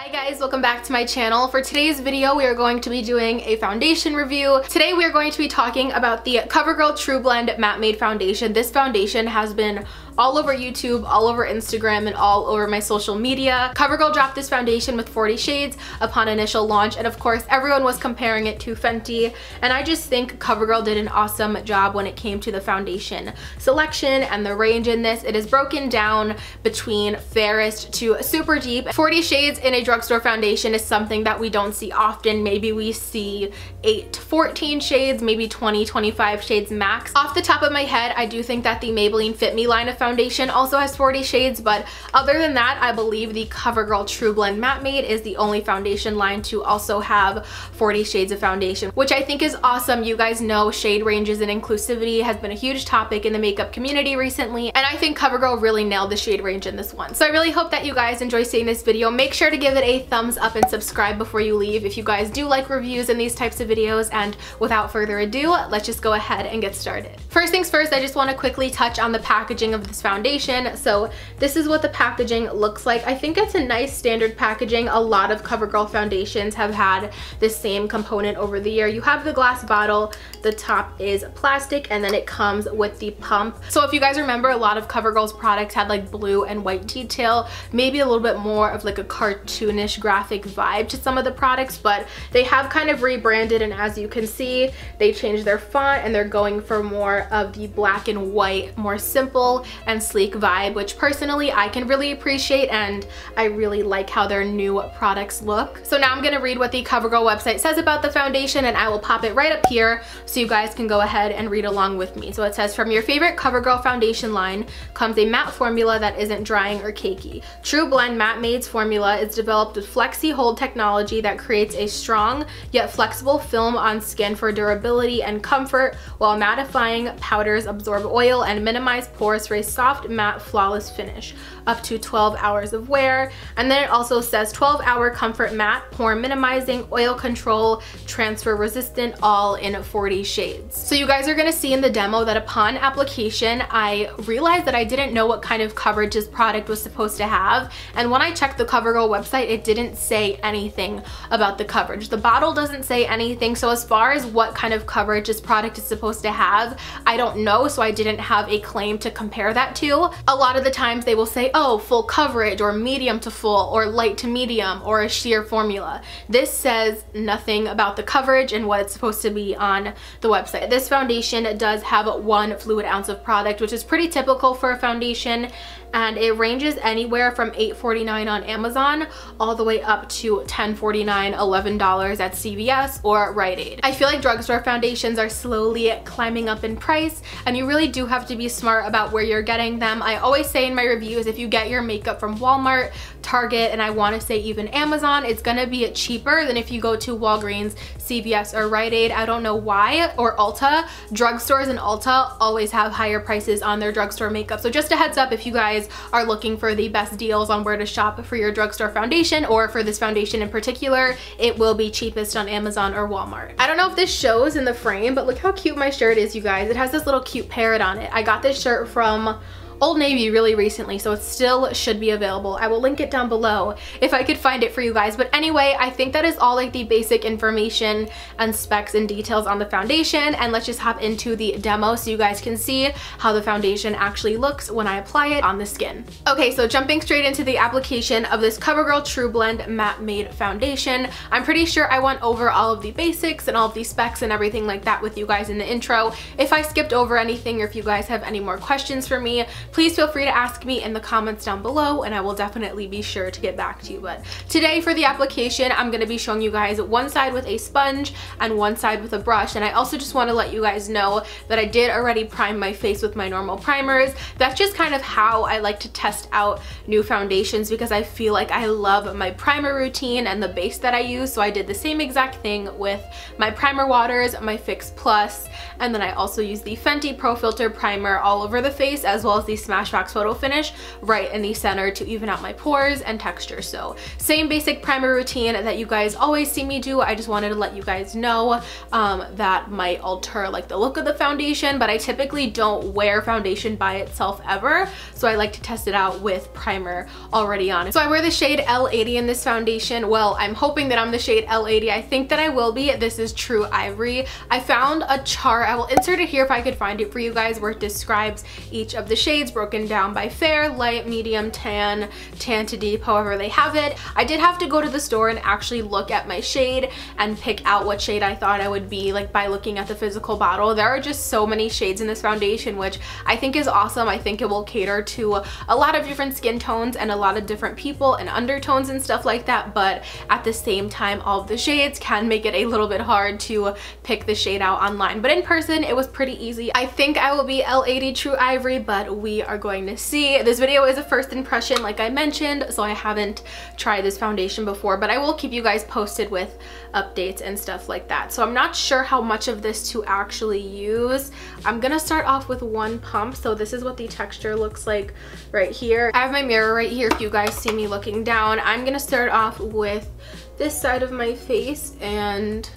Hi guys, welcome back to my channel. For today's video, we are going to be doing a foundation review. Today we are going to be talking about the CoverGirl Trublend Matte Made Foundation. This foundation has been all over YouTube, all over Instagram, and all over my social media. CoverGirl dropped this foundation with 40 shades upon initial launch, and of course everyone was comparing it to Fenty, and I just think CoverGirl did an awesome job when it came to the foundation selection and the range in this. It is broken down between fairest to super deep. 40 shades in a drugstore foundation is something that we don't see often. Maybe we see 8 to 14 shades, maybe 20, 25 shades max. Off the top of my head, I do think that the Maybelline Fit Me line of foundation also has 40 shades, but other than that, I believe the CoverGirl Trublend Matte Made is the only foundation line to also have 40 shades of foundation, which I think is awesome. You guys know shade ranges and inclusivity has been a huge topic in the makeup community recently, and I think CoverGirl really nailed the shade range in this one. So I really hope that you guys enjoy seeing this video. Make sure to give it a thumbs up and subscribe before you leave if you guys do like reviews and these types of videos, and without further ado, let's just go ahead and get started. First things first, I just want to quickly touch on the packaging of this foundation. So this is what the packaging looks like. I think it's a nice standard packaging. A lot of CoverGirl foundations have had the same component over the year. You have the glass bottle, the top is plastic, and then it comes with the pump. So if you guys remember, a lot of CoverGirl's products had like blue and white detail, maybe a little bit more of like a cartoonish graphic vibe to some of the products, but they have kind of rebranded, and as you can see, they changed their font and they're going for more of the black and white, more simple and sleek vibe, which personally I can really appreciate, and I really like how their new products look. So now I'm gonna read what the CoverGirl website says about the foundation, and I will pop it right up here so you guys can go ahead and read along with me. So it says, from your favorite CoverGirl foundation line comes a matte formula that isn't drying or cakey. Trublend Matte Made's formula is developed with Flexi Hold technology that creates a strong yet flexible film on skin for durability and comfort, while mattifying powders absorb oil and minimize pores for a soft, matte, flawless finish. Up to 12 hours of wear. And then it also says 12-hour comfort matte, pore minimizing, oil control, transfer resistant, all in 40 shades. So you guys are gonna see in the demo that upon application, I realized that I didn't know what kind of coverage this product was supposed to have. And when I checked the CoverGirl website, it didn't say anything about the coverage. The bottle doesn't say anything. So as far as what kind of coverage this product is supposed to have, I don't know. So I didn't have a claim to compare that to. A lot of the times they will say, oh, full coverage, or medium to full, or light to medium, or a sheer formula. This says nothing about the coverage and what it's supposed to be on the website. This foundation does have 1 fluid ounce of product, which is pretty typical for a foundation, and it ranges anywhere from $8.49 on Amazon all the way up to $10.49, $11 at CVS or Rite Aid. I feel like drugstore foundations are slowly climbing up in price, and you really do have to be smart about where you're getting them. I always say in my reviews, if you get your makeup from Walmart, Target, and I want to say even Amazon, it's gonna be cheaper than if you go to Walgreens, CVS, or Rite Aid. I don't know why, or Ulta. Drugstores and Ulta always have higher prices on their drugstore makeup. So just a heads up if you guys are looking for the best deals on where to shop for your drugstore foundation, or for this foundation in particular, it will be cheapest on Amazon or Walmart. I don't know if this shows in the frame, but look how cute my shirt is, you guys. It has this little cute parrot on it. I got this shirt from Old Navy really recently, so it still should be available. I will link it down below if I could find it for you guys. But anyway, I think that is all like the basic information and specs and details on the foundation, and let's just hop into the demo so you guys can see how the foundation actually looks when I apply it on the skin. Okay, so jumping straight into the application of this CoverGirl Trublend Matte Made Foundation. I'm pretty sure I went over all of the basics and all of the specs and everything like that with you guys in the intro. If I skipped over anything, or if you guys have any more questions for me, please feel free to ask me in the comments down below, and I will definitely be sure to get back to you. But today for the application, I'm going to be showing you guys one side with a sponge and one side with a brush. And I also just want to let you guys know that I did already prime my face with my normal primers. That's just kind of how I like to test out new foundations, because I feel like I love my primer routine and the base that I use. So I did the same exact thing with my primer waters, my Fix Plus, and then I also use the Fenty Pro Filter primer all over the face, as well as the Smashbox Photo Finish right in the center to even out my pores and texture. So same basic primer routine that you guys always see me do. I just wanted to let you guys know that might alter like the look of the foundation, but I typically don't wear foundation by itself ever, so I like to test it out with primer already on. So I wear the shade L80 in this foundation. Well, I'm hoping that I'm the shade L80. I think that I will be. This is True Ivory. I found a chart, I will insert it here if I could find it for you guys, where it describes each of the shades broken down by fair, light, medium, tan, tan to deep, however they have it. I did have to go to the store and actually look at my shade and pick out what shade I thought I would be, like by looking at the physical bottle. There are just so many shades in this foundation, which I think is awesome. I think it will cater to a lot of different skin tones and a lot of different people and undertones and stuff like that, but at the same time, all of the shades can make it a little bit hard to pick the shade out online. But in person, it was pretty easy. I think I will be L80 True Ivory, but we are going to see. This video is a first impression, like I mentioned, so I haven't tried this foundation before, but I will keep you guys posted with updates and stuff like that. So I'm not sure how much of this to actually use. I'm gonna start off with one pump. So this is what the texture looks like right here. I have my mirror right here if you guys see me looking down. I'm gonna start off with this side of my face and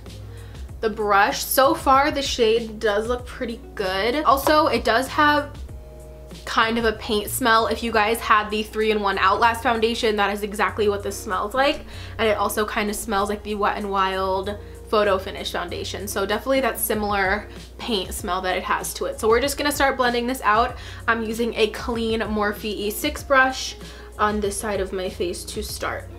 the brush. So far the shade does look pretty good. Also, it does have kind of a paint smell. If you guys had the 3-in-1 Outlast foundation, that is exactly what this smells like. And it also kind of smells like the Wet n Wild Photo Finish foundation. So definitely that similar paint smell that it has to it. So we're just gonna start blending this out. I'm using a clean Morphe E6 brush on this side of my face to start.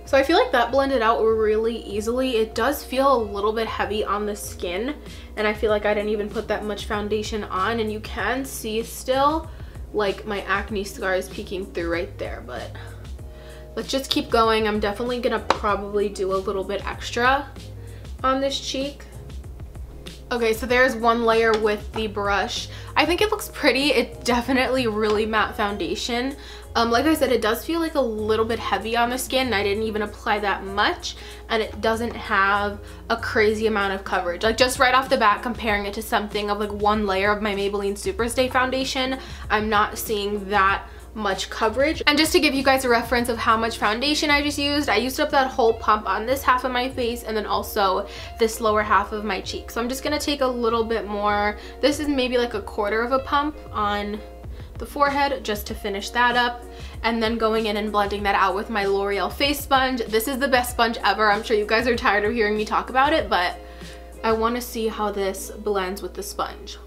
So I feel like that blended out really easily. It does feel a little bit heavy on the skin, and I feel like I didn't even put that much foundation on, and you can see still like my acne scars peeking through right there, but let's just keep going. I'm definitely gonna probably do a little bit extra on this cheek. Okay, so there's one layer with the brush. I think it looks pretty. It's definitely really matte foundation. Like I said, it does feel like a little bit heavy on the skin, and I didn't even apply that much, and it doesn't have a crazy amount of coverage. Like just right off the bat, comparing it to something of like one layer of my Maybelline Superstay foundation, I'm not seeing that much coverage. And just to give you guys a reference of how much foundation I just used, I used up that whole pump on this half of my face and then also this lower half of my cheek. So I'm just gonna take a little bit more. This is maybe like a quarter of a pump on the forehead just to finish that up, and then going in and blending that out with my L'Oreal face sponge. This is the best sponge ever. I'm sure you guys are tired of hearing me talk about it, but I want to see how this blends with the sponge.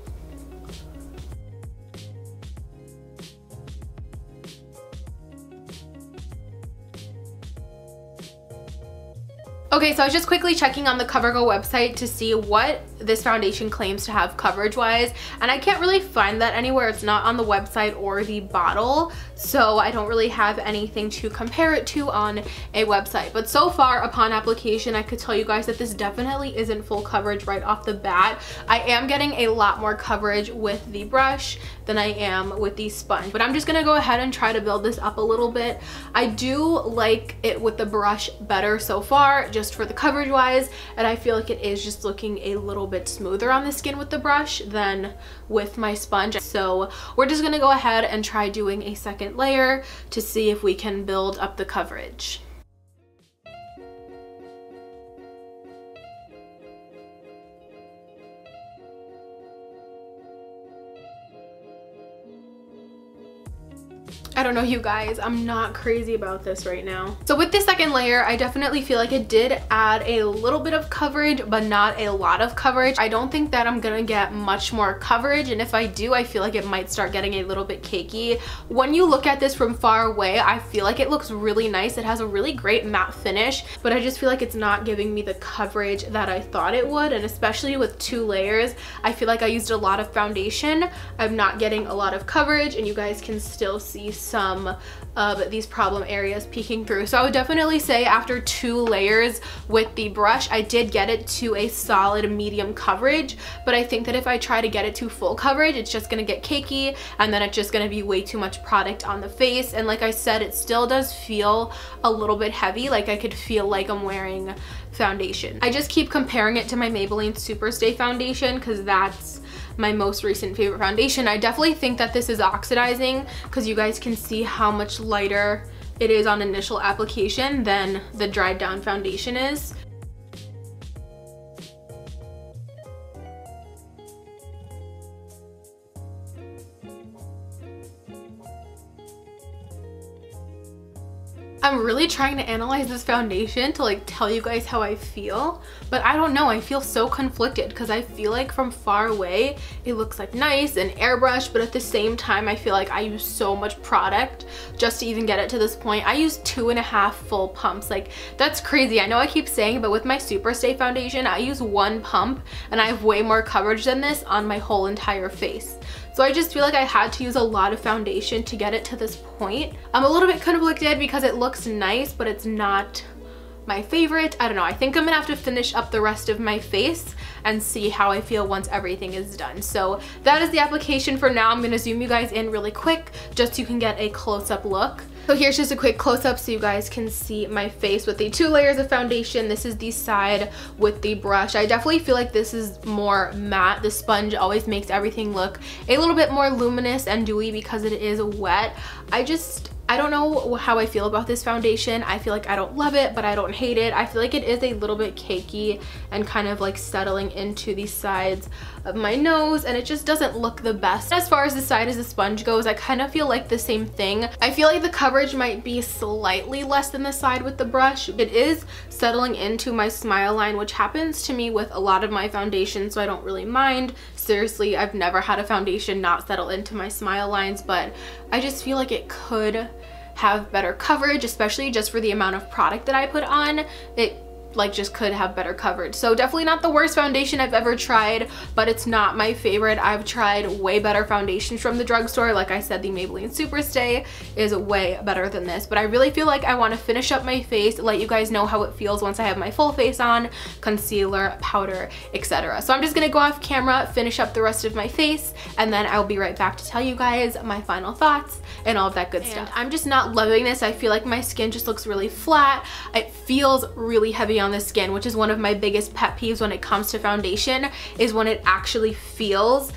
Okay, so I was just quickly checking on the CoverGirl website to see what this foundation claims to have coverage-wise, and I can't really find that anywhere. It's not on the website or the bottle, so I don't really have anything to compare it to on a website. But so far, upon application, I could tell you guys that this definitely isn't full coverage right off the bat. I am getting a lot more coverage with the brush than I am with the sponge, but I'm just gonna go ahead and try to build this up a little bit. I do like it with the brush better so far, just for the coverage wise, and I feel like it is just looking a little bit smoother on the skin with the brush than with my sponge. So we're just gonna go ahead and try doing a second layer to see if we can build up the coverage. I don't know, you guys, I'm not crazy about this right now. So with this second layer, I definitely feel like it did add a little bit of coverage, but not a lot of coverage. I don't think that I'm gonna get much more coverage, and if I do, I feel like it might start getting a little bit cakey. When you look at this from far away, I feel like it looks really nice. It has a really great matte finish, but I just feel like it's not giving me the coverage that I thought it would, and especially with 2 layers, I feel like I used a lot of foundation. I'm not getting a lot of coverage, and you guys can still see some of these problem areas peeking through. So I would definitely say after 2 layers with the brush, I did get it to a solid medium coverage, but I think that if I try to get it to full coverage, it's just gonna get cakey, and then it's just gonna be way too much product on the face. And like I said, it still does feel a little bit heavy. Like I could feel like I'm wearing foundation. I just keep comparing it to my Maybelline Superstay foundation because that's my most recent favorite foundation. I definitely think that this is oxidizing because you guys can see how much lighter it is on initial application than the dried down foundation is. I'm really trying to analyze this foundation to like tell you guys how I feel, but I don't know. I feel so conflicted because I feel like from far away it looks like nice and airbrushed, but at the same time I feel like I use so much product just to even get it to this point. I use 2.5 full pumps. Like, that's crazy. I know I keep saying, but with my Superstay foundation I use 1 pump and I have way more coverage than this on my whole entire face. So I just feel like I had to use a lot of foundation to get it to this point. I'm a little bit conflicted because it looks nice, but it's not my favorite. I don't know. I think I'm gonna have to finish up the rest of my face and see how I feel once everything is done. So that is the application for now. I'm gonna zoom you guys in really quick just so you can get a close-up look. So here's just a quick close-up so you guys can see my face with the 2 layers of foundation. This is the side with the brush. I definitely feel like this is more matte. The sponge always makes everything look a little bit more luminous and dewy because it is wet. I don't know how I feel about this foundation. I feel like I don't love it, but I don't hate it. I feel like it is a little bit cakey and kind of like settling into the sides of my nose, and it just doesn't look the best. As far as the side as the sponge goes, I kind of feel like the same thing. I feel like the coverage might be slightly less than the side with the brush. It is settling into my smile line, which happens to me with a lot of my foundations, so I don't really mind. Seriously, I've never had a foundation not settle into my smile lines, but I just feel like it could have better coverage, especially just for the amount of product that I put on. It like just could have better coverage. So definitely not the worst foundation I've ever tried, but it's not my favorite. I've tried way better foundations from the drugstore. Like I said, the Maybelline Superstay is way better than this, but I really feel like I want to finish up my face, let you guys know how it feels once I have my full face on, concealer, powder, etc. So I'm just gonna go off camera, finish up the rest of my face, and then I'll be right back to tell you guys my final thoughts and all of that good stuff. I'm just not loving this. I feel like my skin just looks really flat. It feels really heavy on the skin, which is one of my biggest pet peeves when it comes to foundation, is when it actually feels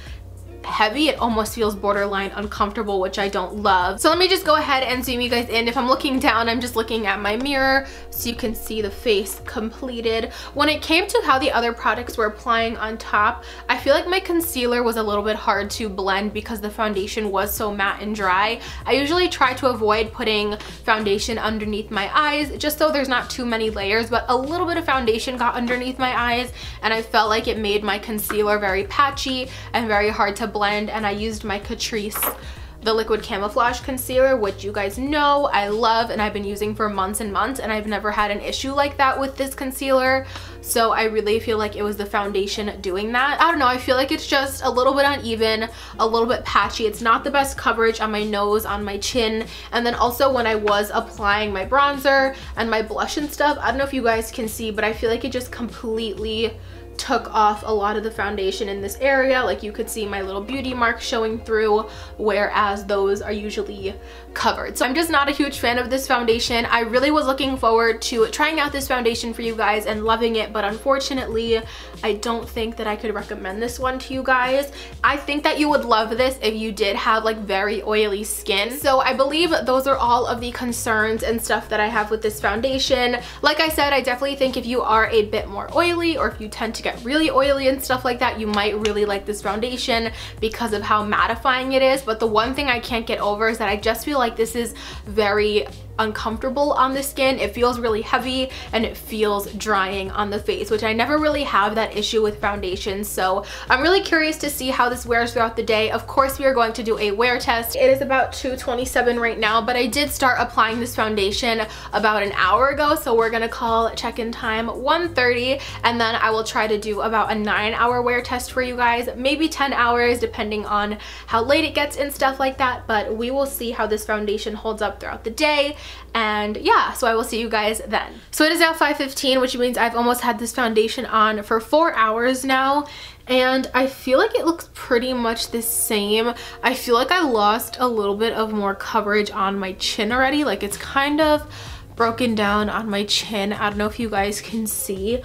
heavy. It almost feels borderline uncomfortable, which I don't love. So let me just go ahead and zoom you guys in. If I'm looking down, I'm just looking at my mirror so you can see the face completed. When it came to how the other products were applying on top, I feel like my concealer was a little bit hard to blend because the foundation was so matte and dry. I usually try to avoid putting foundation underneath my eyes just so there's not too many layers, but a little bit of foundation got underneath my eyes and I felt like it made my concealer very patchy and very hard to blend. And I used my Catrice, the liquid camouflage concealer, which you guys know I love and I've been using for months and months, and I've never had an issue like that with this concealer. So I really feel like it was the foundation doing that. I don't know, I feel like it's just a little bit uneven, a little bit patchy. It's not the best coverage on my nose, on my chin, and then also when I was applying my bronzer and my blush and stuff, I don't know if you guys can see, but I feel like it just completely took off a lot of the foundation in this area. Like you could see my little beauty mark showing through, whereas those are usually covered. So I'm just not a huge fan of this foundation. I really was looking forward to trying out this foundation for you guys and loving it, but unfortunately I don't think that I could recommend this one to you guys. I think that you would love this if you did have like very oily skin. So I believe those are all of the concerns and stuff that I have with this foundation. Like I said, I definitely think if you are a bit more oily, or if you tend to get really oily and stuff like that, you might really like this foundation because of how mattifying it is. But the one thing I can't get over is that I just feel like this is very uncomfortable on the skin. It feels really heavy and it feels drying on the face, which I never really have that issue with foundation. So I'm really curious to see how this wears throughout the day. Of course, we are going to do a wear test. It is about 2:27 right now, but I did start applying this foundation about an hour ago, so we're gonna call check-in time 1:30, and then I will try to do about a 9-hour wear test for you guys, maybe 10 hours depending on how late it gets and stuff like that, but we will see how this foundation holds up throughout the day. And yeah, so I will see you guys then. So it is now 5:15, which means I've almost had this foundation on for 4 hours now, and I feel like it looks pretty much the same. I feel like I lost a little bit of more coverage on my chin already. Like it's kind of broken down on my chin. I don't know if you guys can see,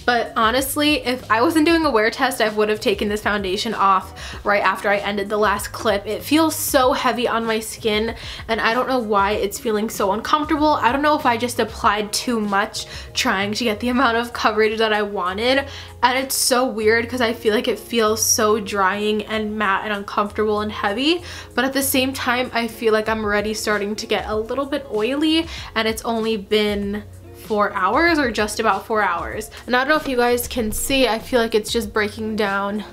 but honestly, if I wasn't doing a wear test, I would have taken this foundation off right after I ended the last clip. It feels so heavy on my skin, and I don't know why it's feeling so uncomfortable. I don't know if I just applied too much trying to get the amount of coverage that I wanted, and it's so weird because I feel like it feels so drying and matte and uncomfortable and heavy, but at the same time, I feel like I'm already starting to get a little bit oily, and it's only been 4 hours or just about 4 hours. And I don't know if you guys can see, I feel like it's just breaking down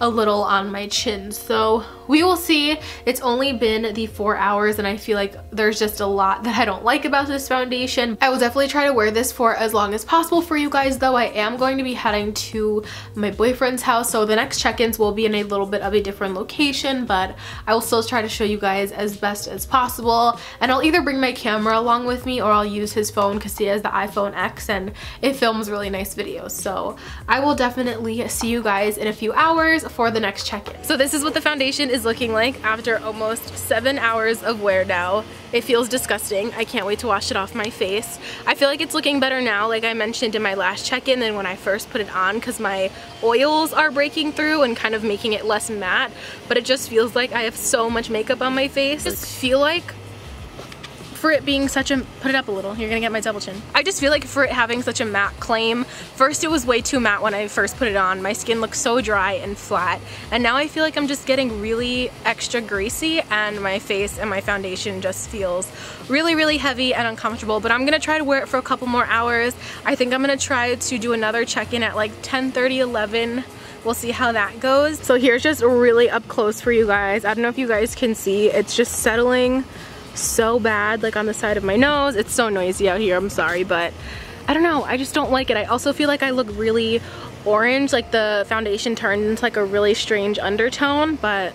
a little on my chin. So we will see. It's only been the 4 hours and I feel like there's just a lot that I don't like about this foundation. I will definitely try to wear this for as long as possible for you guys, though. I am going to be heading to my boyfriend's house, so the next check-ins will be in a little bit of a different location, but I will still try to show you guys as best as possible. And I'll either bring my camera along with me or I'll use his phone because he has the iPhone X and it films really nice videos. So I will definitely see you guys in a few hours for the next check-in. So this is what the foundation is looking like after almost 7 hours of wear now. It feels disgusting. I can't wait to wash it off my face. I feel like it's looking better now, like I mentioned in my last check-in, than when I first put it on, because my oils are breaking through and kind of making it less matte, but it just feels like I have so much makeup on my face. I just feel like for it being such a, put it up a little, you're gonna get my double chin. I just feel like for it having such a matte claim, first it was way too matte when I first put it on. My skin looked so dry and flat, and now I feel like I'm just getting really extra greasy, and my face and my foundation just feels really, really heavy and uncomfortable. But I'm gonna try to wear it for a couple more hours. I think I'm gonna try to do another check-in at like 10:30, 11. We'll see how that goes. So here's just really up close for you guys. I don't know if you guys can see, it's just settling so bad, like on the side of my nose. It's so noisy out here, I'm sorry, but I don't know, I just don't like it. I also feel like I look really orange, like the foundation turned into like a really strange undertone, but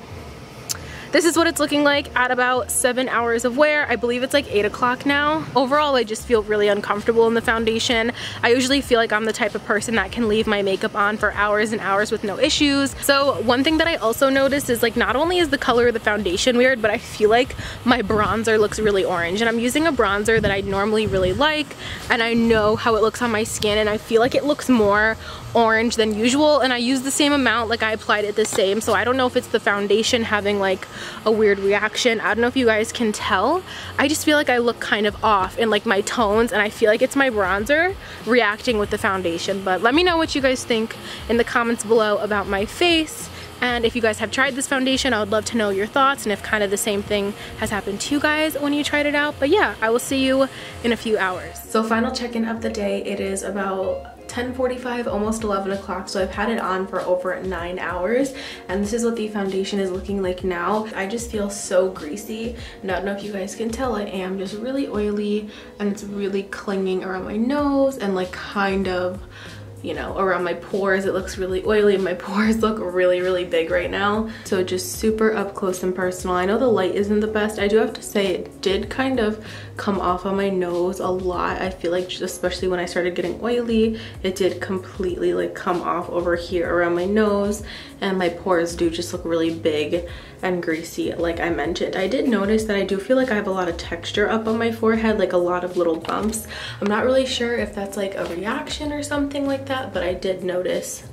this is what it's looking like at about 7 hours of wear. I believe it's like 8 o'clock now. Overall, I just feel really uncomfortable in the foundation. I usually feel like I'm the type of person that can leave my makeup on for hours and hours with no issues. So one thing that I also noticed is like not only is the color of the foundation weird, but I feel like my bronzer looks really orange. And I'm using a bronzer that I normally really like, and I know how it looks on my skin, and I feel like it looks more orange than usual, and I used the same amount, like I applied it the same, so I don't know if it's the foundation having like a weird reaction. I don't know if you guys can tell. I just feel like I look kind of off in like my tones, and I feel like it's my bronzer reacting with the foundation. But let me know what you guys think in the comments below about my face, and if you guys have tried this foundation, I would love to know your thoughts and if kind of the same thing has happened to you guys when you tried it out. But yeah, I will see you in a few hours. So final check-in of the day. It is about 10:45, almost 11 o'clock, so I've had it on for over 9 hours, and this is what the foundation is looking like now. I just feel so greasy, and I don't know if you guys can tell, I am just really oily, and it's really clinging around my nose and like kind of, you know, around my pores. It looks really oily and my pores look really, really big right now. So just super up close and personal. I know the light isn't the best. I do have to say it did kind of come off on my nose a lot. I feel like especially when I started getting oily, it did completely like come off over here around my nose, and my pores do just look really big and greasy like I mentioned. I did notice that I do feel like I have a lot of texture up on my forehead, like a lot of little bumps. I'm not really sure if that's like a reaction or something like that, but I did notice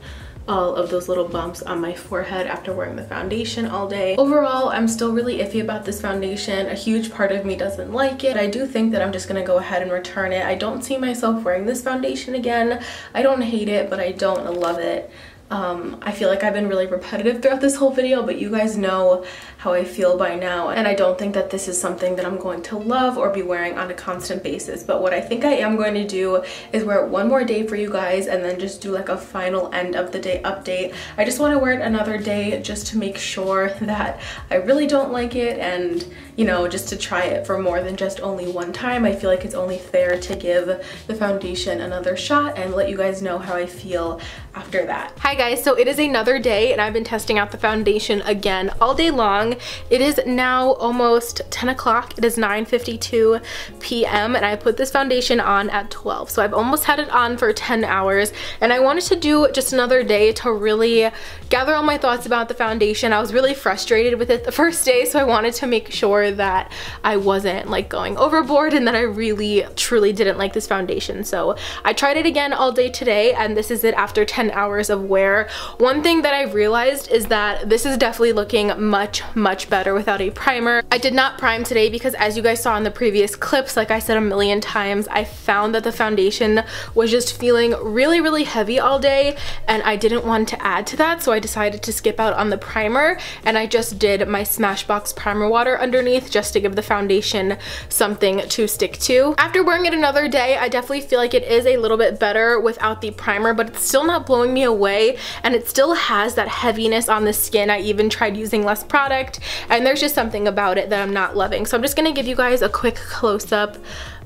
all of those little bumps on my forehead after wearing the foundation all day. Overall, I'm still really iffy about this foundation. A huge part of me doesn't like it. I do think that I'm just gonna go ahead and return it. I don't see myself wearing this foundation again. I don't hate it, but I don't love it. I feel like I've been really repetitive throughout this whole video, but you guys know how I feel by now, and I don't think that this is something that I'm going to love or be wearing on a constant basis. But what I think I am going to do is wear it one more day for you guys, and then just do like a final end of the day update. I just want to wear it another day just to make sure that I really don't like it, and you know, just to try it for more than just only one time. I feel like it's only fair to give the foundation another shot and let you guys know how I feel after that. Hi guys, so it is another day and I've been testing out the foundation again all day long. It is now almost 10 o'clock. It is 9:52 p.m. and I put this foundation on at 12. So I've almost had it on for 10 hours, and I wanted to do just another day to really gather all my thoughts about the foundation. I was really frustrated with it the first day, so I wanted to make sure sure that I wasn't like going overboard and that I really truly didn't like this foundation. So I tried it again all day today, and this is it after 10 hours of wear. One thing that I realized is that this is definitely looking much better without a primer. I did not prime today because, as you guys saw in the previous clips, like I said a million times, I found that the foundation was just feeling really heavy all day, and I didn't want to add to that, so I decided to skip out on the primer, and I just did my Smashbox primer water underneath just to give the foundation something to stick to. After wearing it another day, I definitely feel like it is a little bit better without the primer, but it's still not blowing me away, and it still has that heaviness on the skin. I even tried using less product, and there's just something about it that I'm not loving. So I'm just gonna give you guys a quick close-up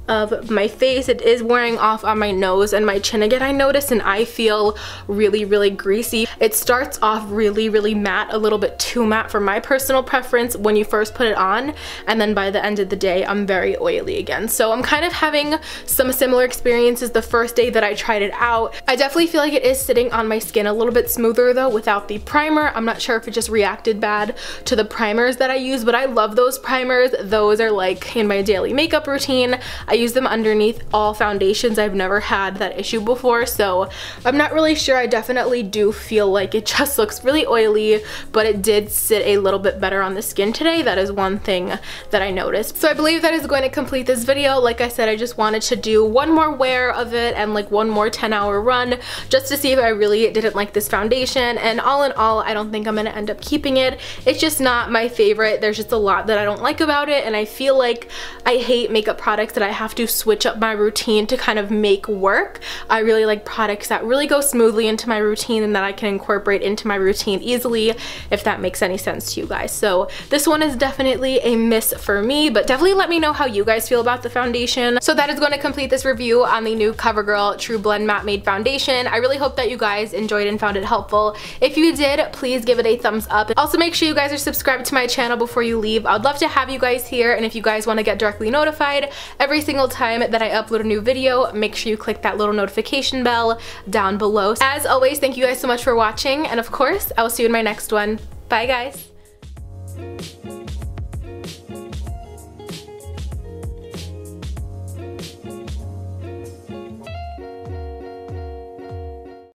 of my face. It is wearing off on my nose and my chin again, I noticed, and I feel really greasy. It starts off really matte, a little bit too matte for my personal preference when you first put it on, and then by the end of the day I'm very oily again. So I'm kind of having some similar experiences the first day that I tried it out. I definitely feel like it is sitting on my skin a little bit smoother though without the primer. I'm not sure if it just reacted bad to the primers that I use, but I love those primers. Those are like in my daily makeup routine. I use them underneath all foundations. I've never had that issue before, so I'm not really sure. I definitely do feel like it just looks really oily, but it did sit a little bit better on the skin today. That is one thing that I noticed. So I believe that is going to complete this video. Like I said, I just wanted to do one more wear of it and like one more 10-hour run just to see if I really didn't like this foundation, and all in all, I don't think I'm gonna end up keeping it. It's just not my favorite. There's just a lot that I don't like about it, and I feel like I hate makeup products that I have to switch up my routine to kind of make work. I really like products that really go smoothly into my routine and that I can incorporate into my routine easily, if that makes any sense to you guys. So this one is definitely a miss for me, but definitely let me know how you guys feel about the foundation. So that is going to complete this review on the new CoverGirl Trublend Matte Made Foundation. I really hope that you guys enjoyed and found it helpful. If you did, please give it a thumbs up. Also, make sure you guys are subscribed to my channel before you leave. I'd love to have you guys here, and if you guys want to get directly notified every single time that I upload a new video, make sure you click that little notification bell down below. As always, thank you guys so much for watching, and of course, I will see you in my next one. Bye guys!